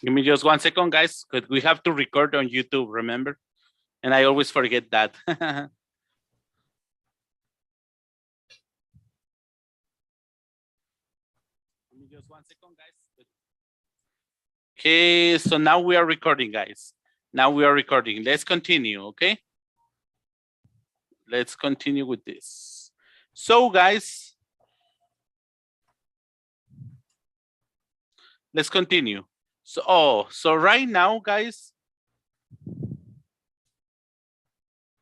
Give me just 1 second, guys, because we have to record on YouTube, remember? And I always forget that. Give me just 1 second, guys. Okay, so now we are recording, guys. Now we are recording. Let's continue, okay? Let's continue with this. So, guys, let's continue. So right now, guys,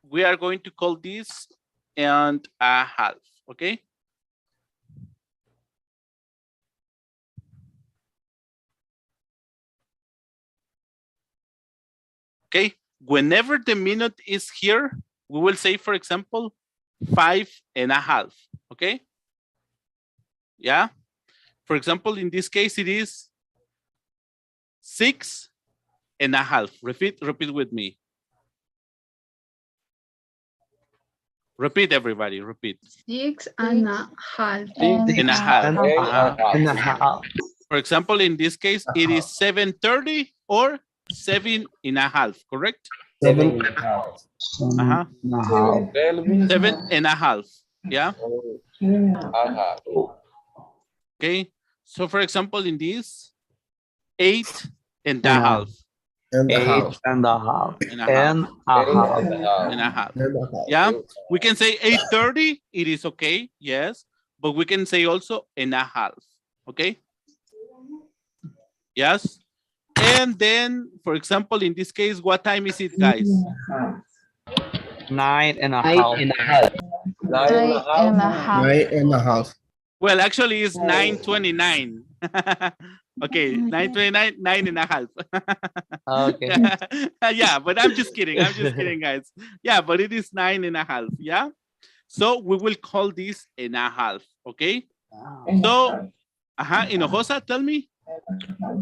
we are going to call this and a half, okay? Okay, whenever the minute is here, we will say, for example, 5.5, okay? Yeah, for example, in this case, it is 6.5. Repeat with me. Repeat, everybody, repeat. 6.5. 6.5. For example, in this case, it is 7:30 or 7.5, correct? 7.5. 7.5, yeah? Okay, so for example, in this, 8.5. 8.5. Yeah, we can say 8:30, it is okay, yes, but we can say also and a half, okay? Yes, and then, for example, in this case, what time is it, guys? 9.5. 9.5. Well, actually, it's 9:29. Okay, 9:29, 9.5. Okay. Yeah, but I'm just kidding. I'm just kidding, guys. Yeah, but it is 9.5. Yeah. So we will call this and a half. Okay. So, Hinojosa, tell me.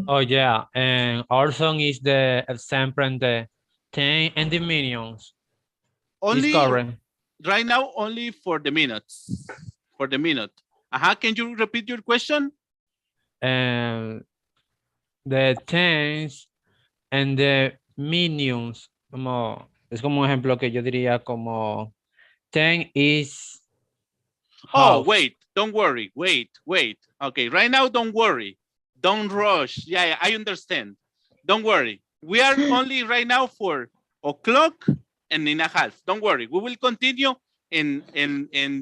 Oh yeah, and also is the example and the 10 and the millions. Only Correct. right now, only for the minutes. For the minute. Can you repeat your question? And the tens and the minions, como, es como un ejemplo que yo diría como 10 is Oh, half. wait, don't worry. Wait. Okay, right now, don't worry. Don't rush. Yeah, I understand. Don't worry. We are only right now for o'clock and in a half. Don't worry. We will continue and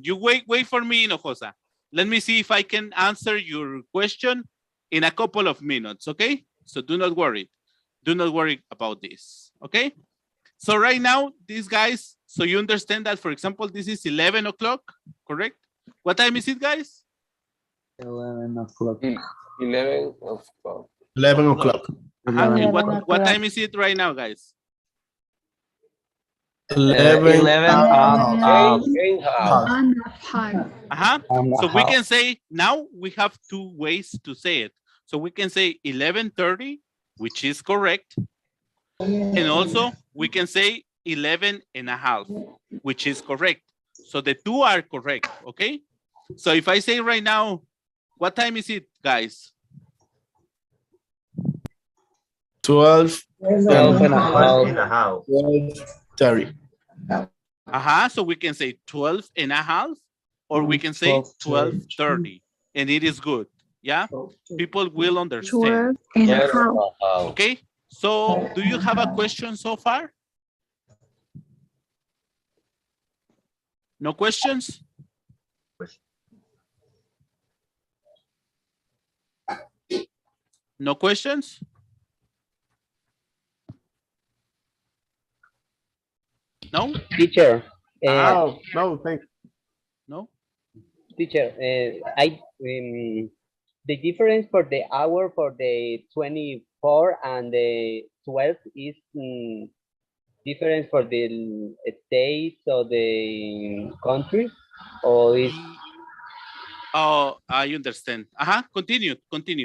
you wait for me, Hinojosa. Let me see if I can answer your question in a couple of minutes, okay? So do not worry. Do not worry about this, okay? So right now, these guys, so you understand that, for example, this is 11 o'clock, correct? What time is it, guys? 11 o'clock. 11 o'clock. 11 o'clock. And what time is it right now, guys? 11.5. So we can say, now we have two ways to say it. So we can say 11:30, which is correct. And also we can say 11.5, which is correct. So the two are correct, okay? So if I say right now, what time is it, guys? 12.5. 12:30. So we can say 12.5, or we can say 12:30, and it is good. Yeah, people will understand. 12.5. Okay, so do you have a question so far? No questions? No questions? No? Teacher, No, thank you. No? teacher, the difference for the hour for the 24 and the 12 is different for the states or the country, or is Oh, I understand. Continue.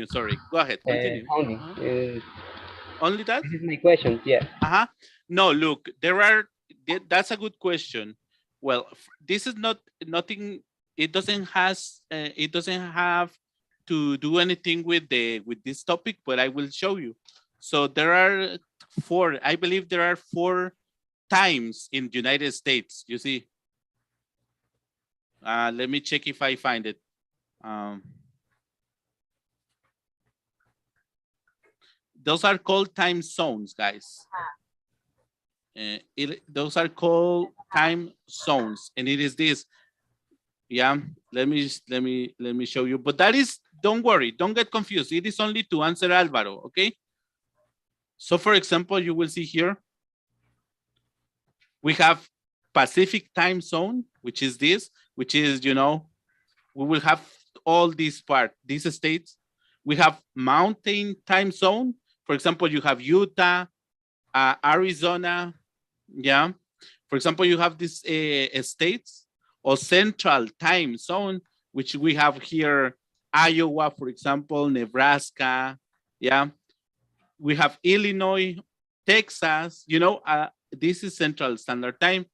Sorry. Go ahead. Continue. only? Only that? This is my question. Yeah. No, look, that's a good question. Well, this is nothing. It doesn't have to do anything with this topic, but I will show you. So there are four, I believe there are 4 times in the United States, you see. Let me check if I find it. Those are called time zones, guys. Those are called time zones, and it is this. Yeah, let me show you. But that is, don't worry, don't get confused. It is only to answer Alvaro, okay? So for example, you will see here, we have Pacific time zone, which is this, which is, you know, we will have all these states. We have mountain time zone. For example, you have Utah, Arizona, yeah. For example, you have these states, or central time zone, which we have here, Iowa, for example, Nebraska, yeah. We have Illinois, Texas, you know, this is Central Standard Time,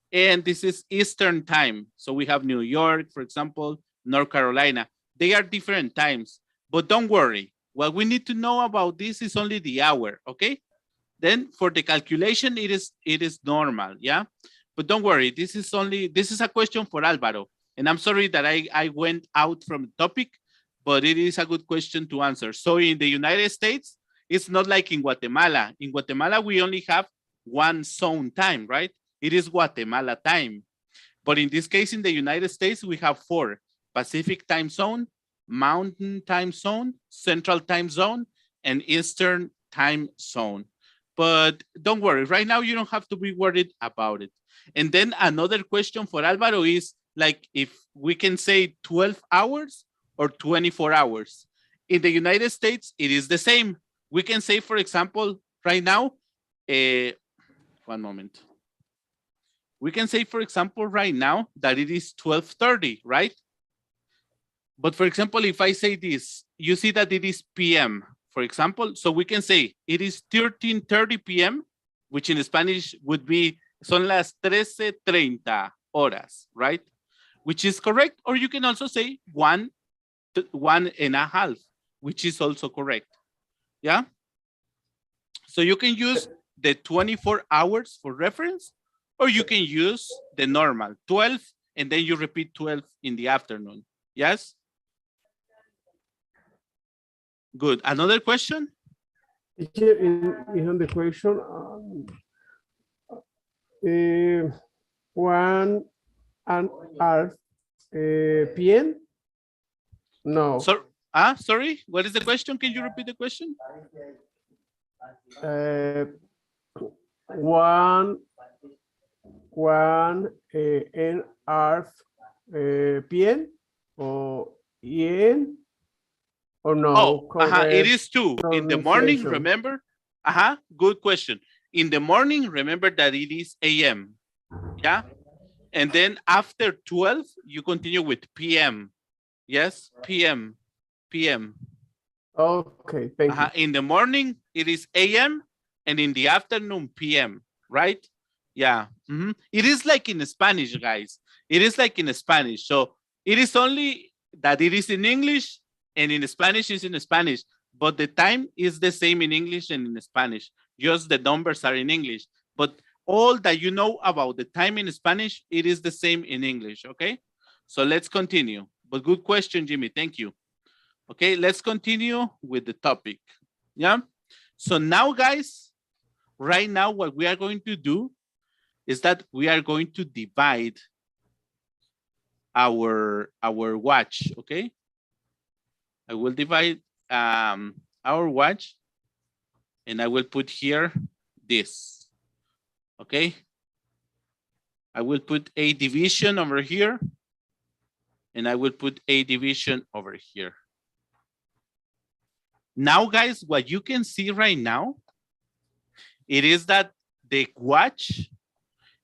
and this is Eastern Time. So we have New York, for example, North Carolina. They are different times, but don't worry. What we need to know about this is only the hour, okay? Then for the calculation, it is normal, yeah? But don't worry, this is a question for Alvaro. And I'm sorry that I went out from the topic, but it is a good question to answer. So in the United States, it's not like in Guatemala. In Guatemala, we only have one zone time, right? It is Guatemala time. But in this case, in the United States, we have 4: Pacific time zone, Mountain time zone, Central time zone, and Eastern time zone. But don't worry, right now you don't have to be worried about it. And then another question for Alvaro is, like, if we can say 12 hours or 24 hours. In the United States, it is the same. We can say, for example, right now, one moment. We can say, for example, right now that it is 12:30, right? But for example, if I say this, you see that it is PM, for example. So we can say it is 13:30 PM, which in Spanish would be son las 13:30 horas, right? Which is correct. Or you can also say 1.5, which is also correct. Yeah. So you can use the 24 hours for reference, or you can use the normal 12, and then you repeat 12 in the afternoon. Yes? Good. Another question? Teacher, in the question, 1.5 p.m. No. So, sorry, what is the question? Can you repeat the question? 1.5 p.m. or EN or no? Oh, it is 2 in the morning, pronunciation. remember? Good question. In the morning, remember that it is AM. Yeah. And then after 12, you continue with PM. Yes, PM. Okay, thank you. In the morning, it is AM, and in the afternoon, PM, right? Yeah. It is like in Spanish, guys. It is like in Spanish. So it is only that it is in English, and in Spanish is in Spanish, but the time is the same in English and in Spanish. Just the numbers are in English. But all that you know about the time in Spanish, it is the same in English, okay? So let's continue. But good question, Jimmy. Thank you. Okay, let's continue with the topic. Yeah. So now, guys, right now, what we are going to do is that we are going to divide our watch. Okay. I will divide our watch, and I will put here this. Okay. I will put a division over here, and I will put a division over here. Now, guys, what you can see right now, it is that the watch,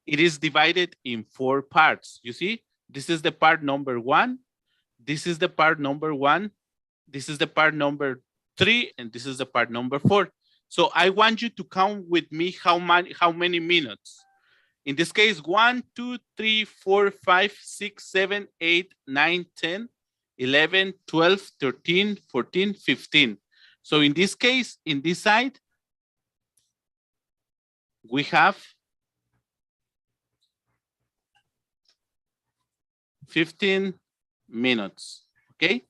it is divided in 4 parts. You see, this is the part number 1. This is the part number 1. This is the part number 3, and this is the part number 4. So I want you to count with me how many minutes. In this case, 1, 2, 3, 4, 5, 6, 7, 8, 9, 10, 11, 12, 13, 14, 15. So in this case, in this side, we have 15 minutes, okay?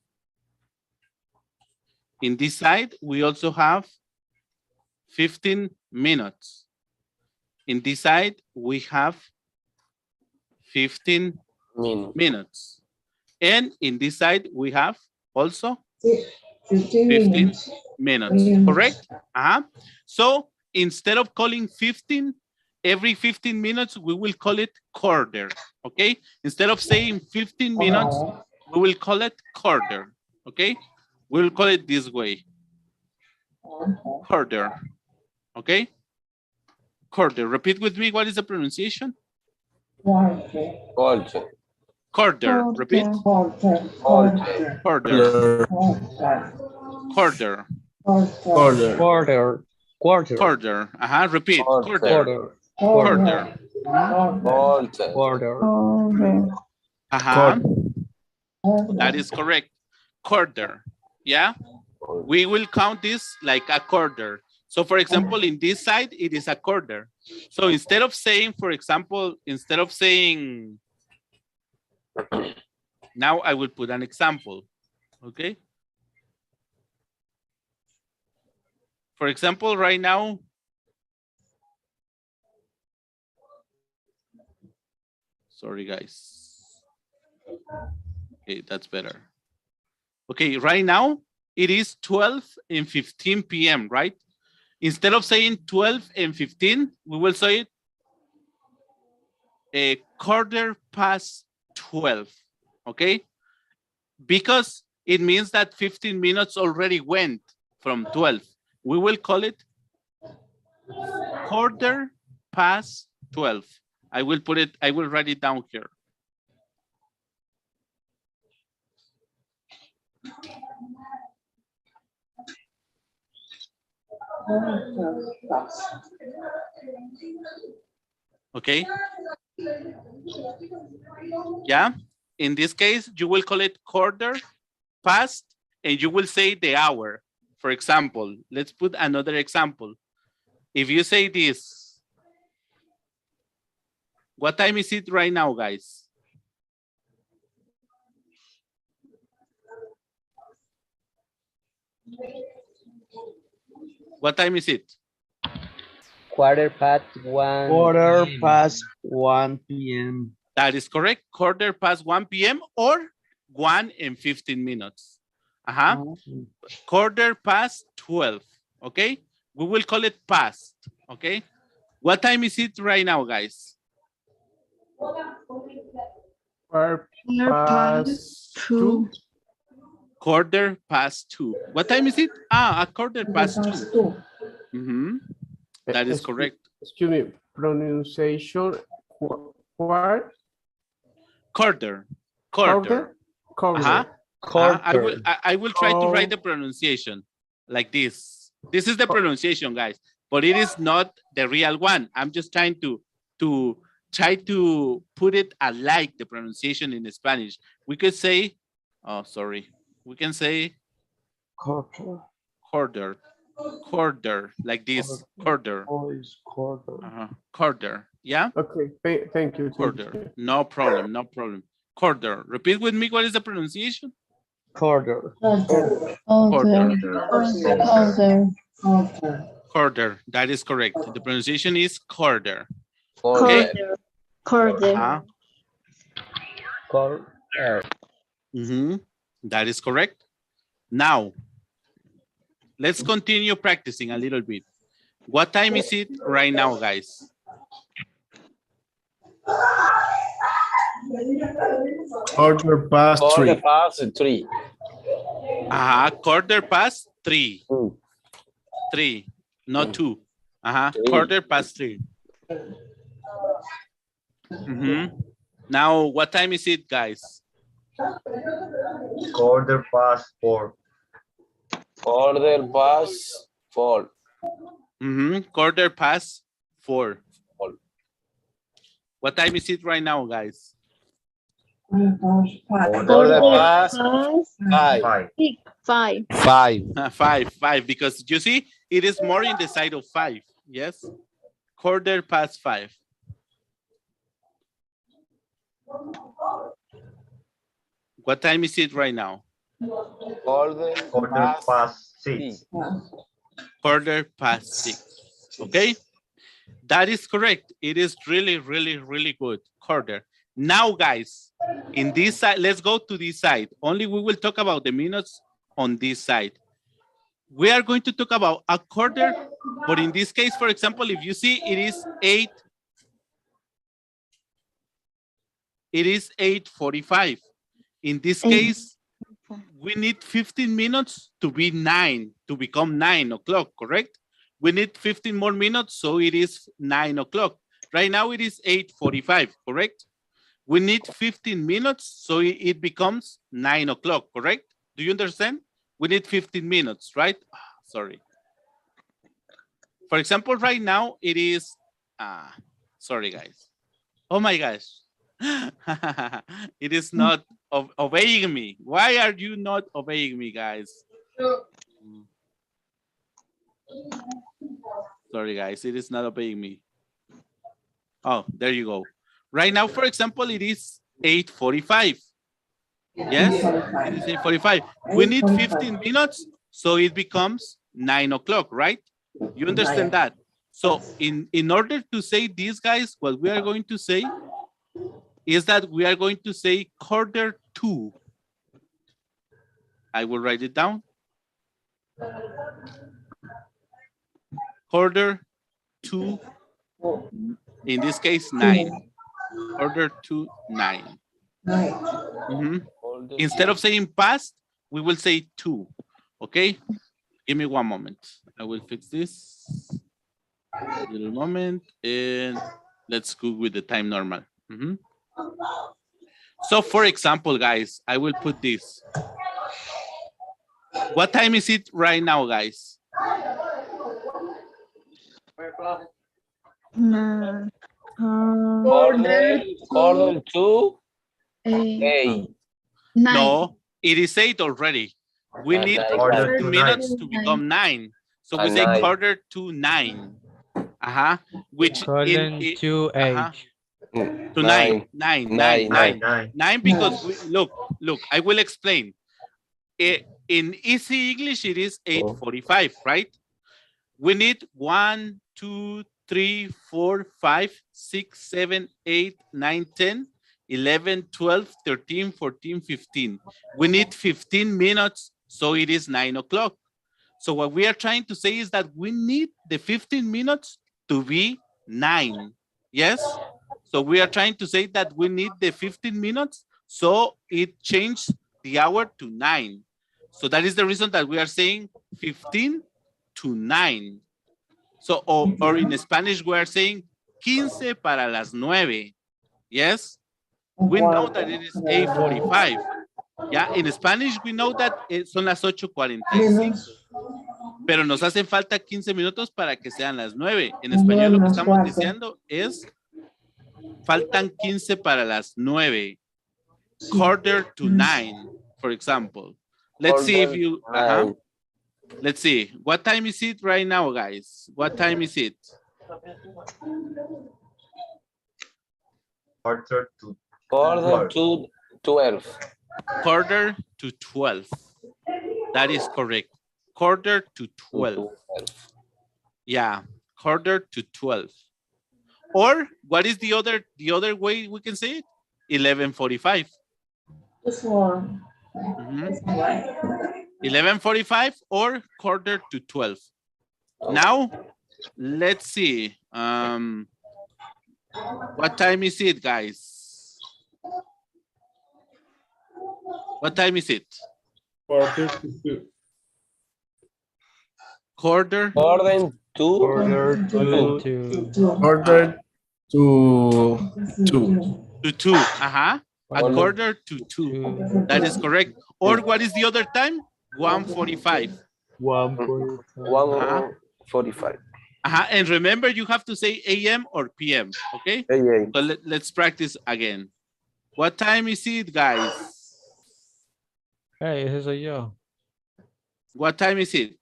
In this side, we also have 15 minutes. In this side, we have 15 minutes. And in this side, we have also 15 minutes, correct? So instead of calling 15, every 15 minutes, we will call it quarter, okay? Instead of saying 15 minutes, we will call it quarter, okay? We'll call it this way, quarter, okay? Quarter, repeat with me, what is the pronunciation? Quarter. Quarter, repeat. Quarter. Quarter. Quarter. Quarter. Quarter. Quarter. Quarter. Quarter. Repeat. Quarter. Quarter. Quarter. Quarter. Quarter. Quarter. That is correct. Quarter. Yeah. We will count this like a quarter. So for example, in this side, it is a quarter. So instead of saying, for example, instead of saying, now I will put an example, okay? For example, right now, sorry guys. Okay, that's better. Okay, right now, it is 12 and 15 p.m., right? Instead of saying 12 and 15, we will say it a quarter past 12, okay? Because it means that 15 minutes already went from 12. We will call it quarter past 12. I will write it down here. Okay. Yeah. In this case, you will call it quarter past and you will say the hour. For example, let's put another example. If you say this, what time is it right now, guys? What time is it? Quarter past 1. Quarter past 1 p.m. That is correct. Quarter past 1 p.m. or 1 and 15 minutes. Quarter past 12. Okay. We will call it past. Okay. What time is it right now, guys? Quarter past 2. Quarter past 2. What time is it? A quarter past 2. That is correct. Excuse me, pronunciation. Quarter. Quarter. Quarter. I will try to write the pronunciation like this. This is the pronunciation, guys, but it is not the real one. I'm just trying to try to put it alike the pronunciation in Spanish. We could say, oh, sorry. We can say quarter, like this, quarter. Quarter, yeah? Okay, thank you. Quarter, no problem, no problem. Quarter, repeat with me, what is the pronunciation? Quarter. Quarter, that is correct. The pronunciation is quarter. Quarter. That is correct. Now, let's continue practicing a little bit. What time is it right now, guys? Quarter past 3. Quarter past 3. Quarter past 3. 3, not 2. Quarter past 3. Now, what time is it, guys? Quarter past 4. Quarter past 4. Quarter past 4. What time is it right now, guys? Quarter past 5. 5. 5, because you see, it is more in the side of 5. Yes, quarter past 5? What time is it right now? Quarter past 6. Quarter past 6. Okay, that is correct. It is really, really, really good. Quarter. Now, guys, in this side, let's go to this side. Only we will talk about the minutes on this side. We are going to talk about a quarter, but in this case, for example, if you see it is 8:45. In this case, we need 15 minutes to be 9, to become 9 o'clock, correct? We need 15 more minutes, so it is 9 o'clock. Right now it is 8:45, correct? We need 15 minutes, so it becomes 9 o'clock, correct? Do you understand? We need 15 minutes, right? Sorry. For example, right now it is, sorry guys. Oh my gosh. It is not obeying me. Why are you not obeying me, guys? Sorry guys, it is not obeying me. Oh, there you go. Right now, for example, it is 8:45. Yes, it is 8:45. We need 15 minutes, so it becomes 9 o'clock, right? You understand that? So in order to say this, guys, what we are going to say is that we are going to say quarter to. I will write it down. Quarter to, in this case, 9. Quarter to 9. Instead of saying past, we will say to. Okay? Give me one moment. I will fix this. A little moment. And let's go with the time normal. So for example, guys, I will put this. What time is it right now, guys? quarter to 8. No, it is 8 already. We need Quarter 15 to minutes to become 9. So we And say 9. quarter to 9. Which According to 8. to 9. 9 because we, look, I will explain. In easy English, it is 8:45, right? We need 1, 2, 3, 4, 5, 6, 7, 8, 9, 10, 11, 12, 13, 14, 15. We need 15 minutes, so it is 9 o'clock. So what we are trying to say is that we need the 15 minutes to be 9. Yes? So we are trying to say that we need the 15 minutes, so it changed the hour to 9. So that is the reason that we are saying 15 to 9. So, or in Spanish, we are saying 15 para las 9. Yes? We know that it is 8:45. Yeah, in Spanish, we know that son las 8:45. Pero nos hacen falta 15 minutos para que sean las 9. En español, lo que estamos diciendo es faltan 15 para las 9. Quarter to 9, for example. Let's see if you, let's see. What time is it right now, guys? What time is it? Quarter to 12. Quarter to 12. That is correct. Quarter to 12. Yeah, quarter to 12. Or what is the other way we can say it? 11:45. 11:45 or quarter to 12. Now, let's see. What time is it, guys? What time is it? Quarter to 2. Quarter Quarter to 2. A quarter to 2. That is correct. Or what is the other time? 1:45. 1:45. And remember, you have to say AM or PM, okay? So let's practice again. What time is it, guys? Hey, ese soy yo. What time is it?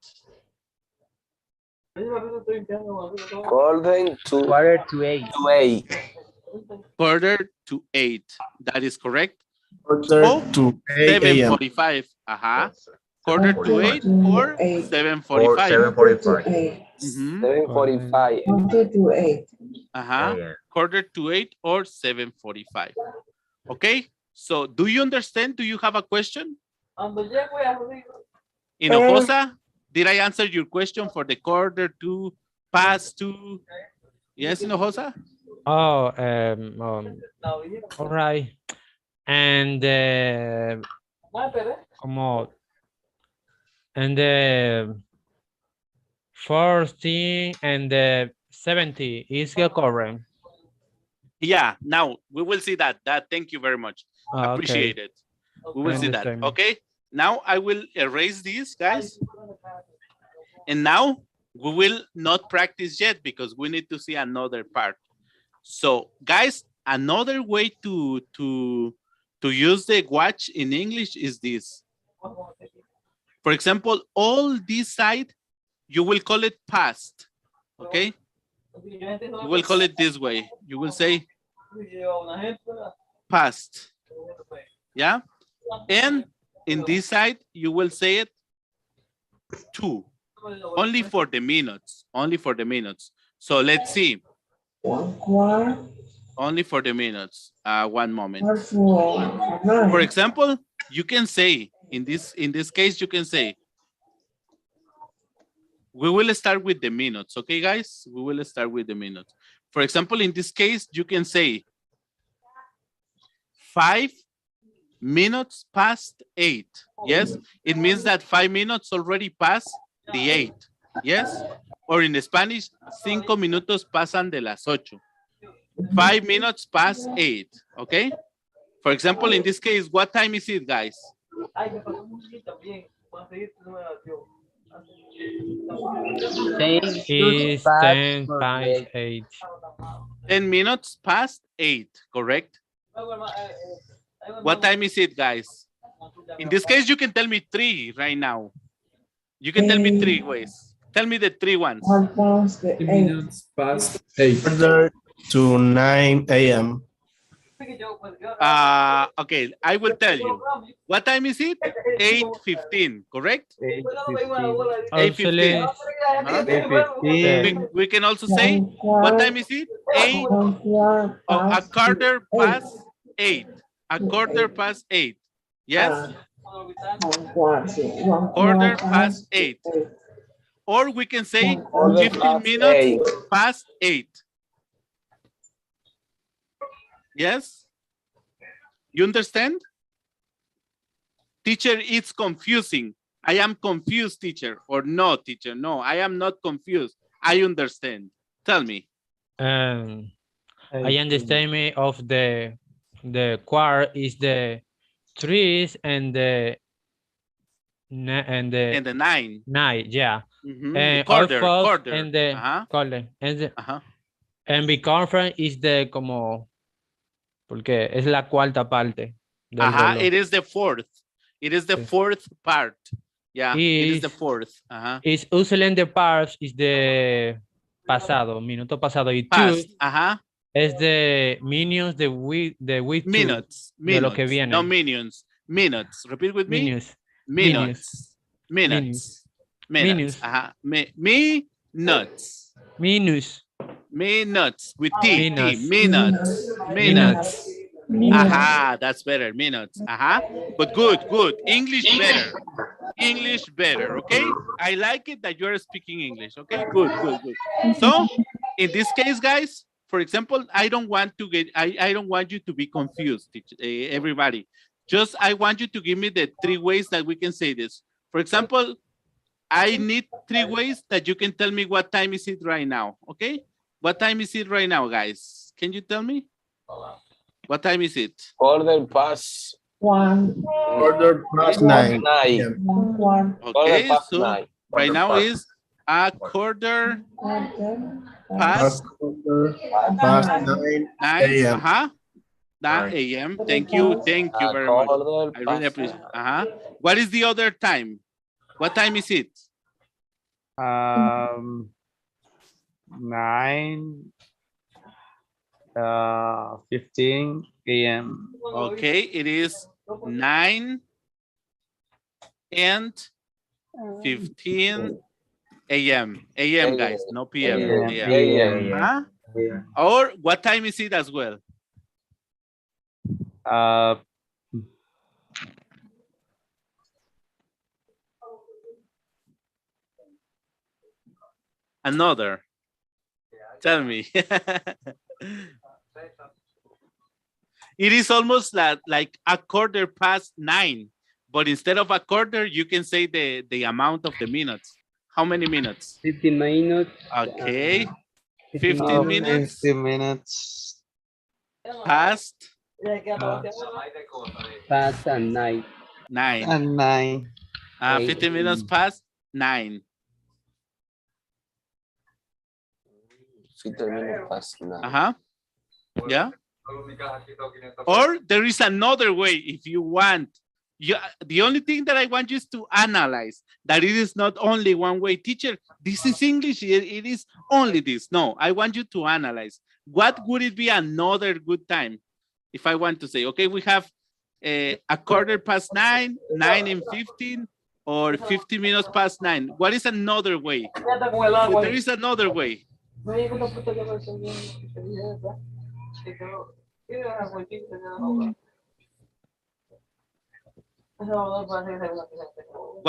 Quarter to Quarter to 8. 8. Quarter to 8. That is correct. Quarter So, to 8 a.m. 7:45. Quarter to 8 or 7:45. Or 7:45. Mhm. 7:45. Quarter to 8 or 7:45. Okay. So, do you understand? Do you have a question? Hinojosa, did I answer your question for the quarter to, past to? Yes, Hinojosa? Oh, all right. And como and the 14 and the 70 is correct. Yeah, now we will see that. Thank you very much. Okay. Appreciate it. We will I see that. understand. Okay. Now I will erase these, guys. And now we will not practice yet because we need to see another part. So, guys, another way to use the watch in English is this. For example, all this side, you will call it past. Okay. You will call it this way. You will say past. Yeah. And in this side, you will say it to. Only for the minutes. Only for the minutes. So let's see. Only for the minutes. One moment. For example, you can say in this case, you can say we will start with the minutes. Okay, guys? We will start with the minutes. For example, in this case, you can say 5 minutes past 8. Yes, it means that 5 minutes already passed the 8. Yes, or in Spanish, 5 minutos pasan de las 8. 5 minutes past 8. Okay. For example, in this case, what time is it, guys? Is 10 past 8. 10 minutes past 8, correct? What time is it, guys? In this case, you can tell me 3 right now. You can tell me 3 ways. Tell me the 3 ones. 3 minutes past 8. Quarter to 9 a.m. Okay, I will tell you. What time is it? 8:15, correct? 8:15. Actually, We can also say, what time is it? 8. Oh, a quarter past 8. A quarter past 8. Yes? Quarter past 8. Or we can say 15 minutes past 8. Yes? You understand? Teacher, it's confusing. I am confused, teacher. Or no, teacher. No, I am not confused. I understand. Tell me. I understand me of the quarter is the trees and the 9. 9, yeah. The Our quarter, fault quarter. and the quarter and the conference is the como porque es la cuarta parte del reloj. It is the fourth. It is the fourth part. Yeah, it is the fourth. Is usually the parts is the pasado, minuto pasado y Past. es de minions de with minutes. De lo que viene. No minions. Minutes. Repeat with me. Minutes. Minutes. Minutes. Minutes. Minutes. Minus. Minutes. With T. Minutes. Minutes. Minutes. That's better. Minutes. But good. English better. English better. Okay. I like it that you are speaking English. Okay. Good. So, in this case, guys, for example, I don't want you to be confused, everybody. Just I want you to give me the 3 ways that we can say this. For example, I need 3 ways that you can tell me what time is it right now. Okay. What time is it right now, guys? Can you tell me? What time is it? Quarter past 1. Quarter past 9. Okay, so right now is a quarter past 9 a.m. 9 a.m. Thank you very much. I really appreciate it. What is the other time? What time is it? 9, 15 a.m. Okay, it is 9 and 15 a.m. a.m. guys, no p.m. AM. a.m. AM. Huh? Or what time is it as well? Uh, Another. Tell me. It is almost like a 9:15, but instead of a quarter, you can say the amount of the minutes. How many minutes? 15 minutes. Okay, 15 15 minutes. minutes 50 minutes. past Past and night. 9. And 9. 15 minutes past 9. 15 minutes past 9. Uh-huh. Yeah. Or there is another way if you want. The only thing that I want you is to analyze that it is not only one way. Teacher, this is English, it is only this. No, I want you to analyze. What would it be another good time? If I want to say, okay, we have a 9:15, 9 and 15, or 50 minutes past 9. What is another way? There is another way. What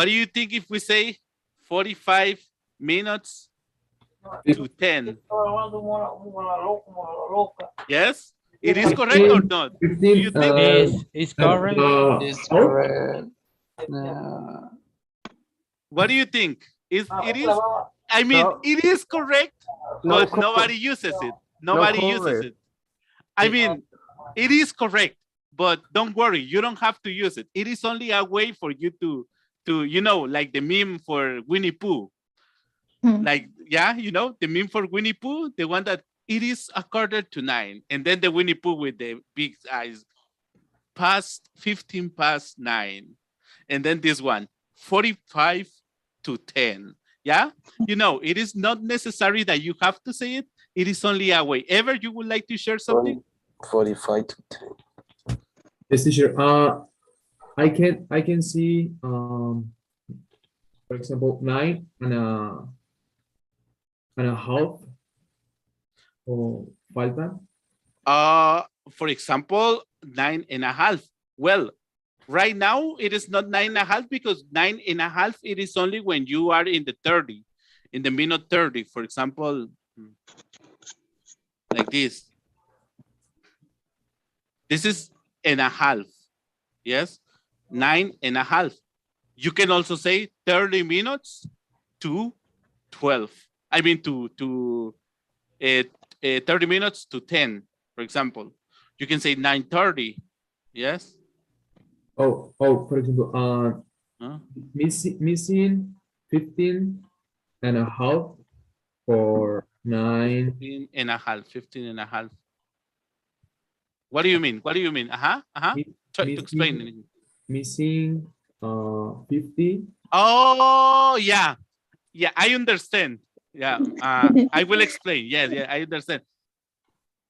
do you think if we say 45 minutes to 10? Yes? It is correct or not? 15, Do you think? Is correct. It's correct. What do you think? It is? I mean, No. it is correct, No, but nobody uses it. Nobody uses correct. it. I mean, it is correct, but don't worry, you don't have to use it. It is only a way for you to you know, like the meme for Winnie Pooh. Like, yeah, you know, the meme for Winnie Pooh, the one that it is 9:15, and then the Winnie Pooh with the big eyes, past 15 past 9. And then this one, 45 to 10. Yeah, you know, it is not necessary that you have to say it. It is only a way. Ever you would like to share something? 45 to 10. Yes, teacher. I can see for example 9.5 or falta. For example, 9.5. Well, right now it is not 9.5 because 9.5 it is only when you are in the 30, in the minute 30. For example, like this. This is and a half. Yes, 9.5. You can also say 30 minutes to 12. I mean to 30 minutes to 10, for example. You can say 9:30. Yes. Oh, for example, missing 15.5 for 9. 15.5. What do you mean? What do you mean? Try to explain it. Missing 50. Oh, yeah. Yeah, I understand. Yeah, I will explain. Yeah, I understand.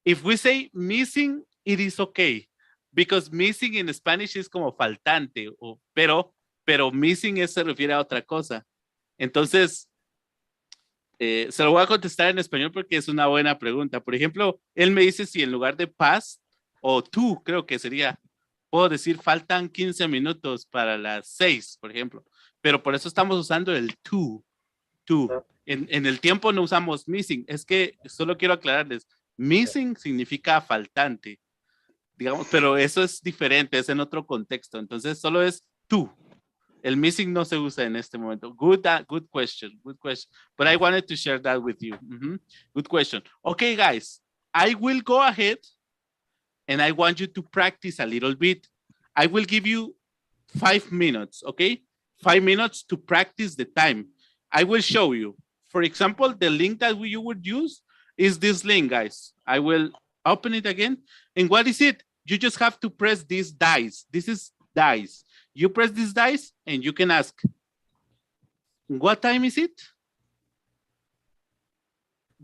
If we say missing, it is okay. Because missing in Spanish es como faltante, pero missing se refiere a otra cosa. Entonces, se lo voy a contestar en español porque es una buena pregunta. Por ejemplo, él me dice si en lugar de past o tú, creo que sería, puedo decir faltan 15 minutos para las 6, por ejemplo. Pero por eso estamos usando el to. En el tiempo no usamos missing. Es que solo quiero aclararles, missing significa faltante, digamos, pero eso es diferente, es en otro contexto. Entonces solo es tú. El missing no se usa en este momento. Good question. But I wanted to share that with you. Good question. Okay, guys, I will go ahead and I want you to practice a little bit. I will give you 5 minutes, okay? 5 minutes to practice the time. I will show you. For example, the link that you would use is this link, guys. I will open it again. And what is it? You just have to press these dice. This is dice. You press these dice and you can ask, what time is it?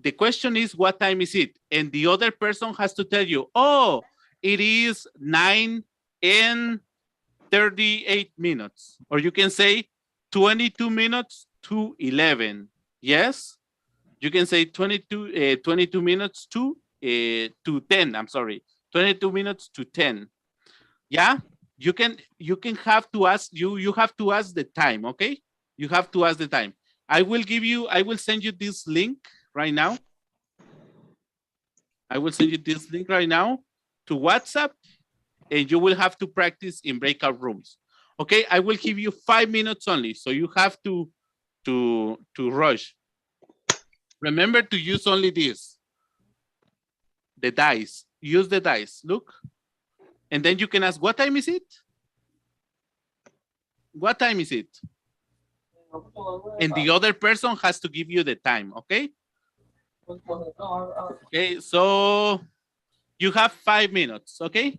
the question is, what time is it? And the other person has to tell you, oh, it is 9 and 38 minutes. Or you can say 22 minutes to 11. Yes? You can say 22 minutes to 10. I'm sorry. 22 minutes to 10. Yeah? You can have to ask, you have to ask the time, okay? You have to ask the time. I will send you this link right now. I will send you this link right now to WhatsApp, and you will have to practice in breakout rooms. Okay, I will give you 5 minutes only, so you have to rush. Remember to use only this, the dice. Use the dice, look. And then you can ask, what time is it? What time is it? And the other person has to give you the time, okay? Okay, so you have 5 minutes, okay?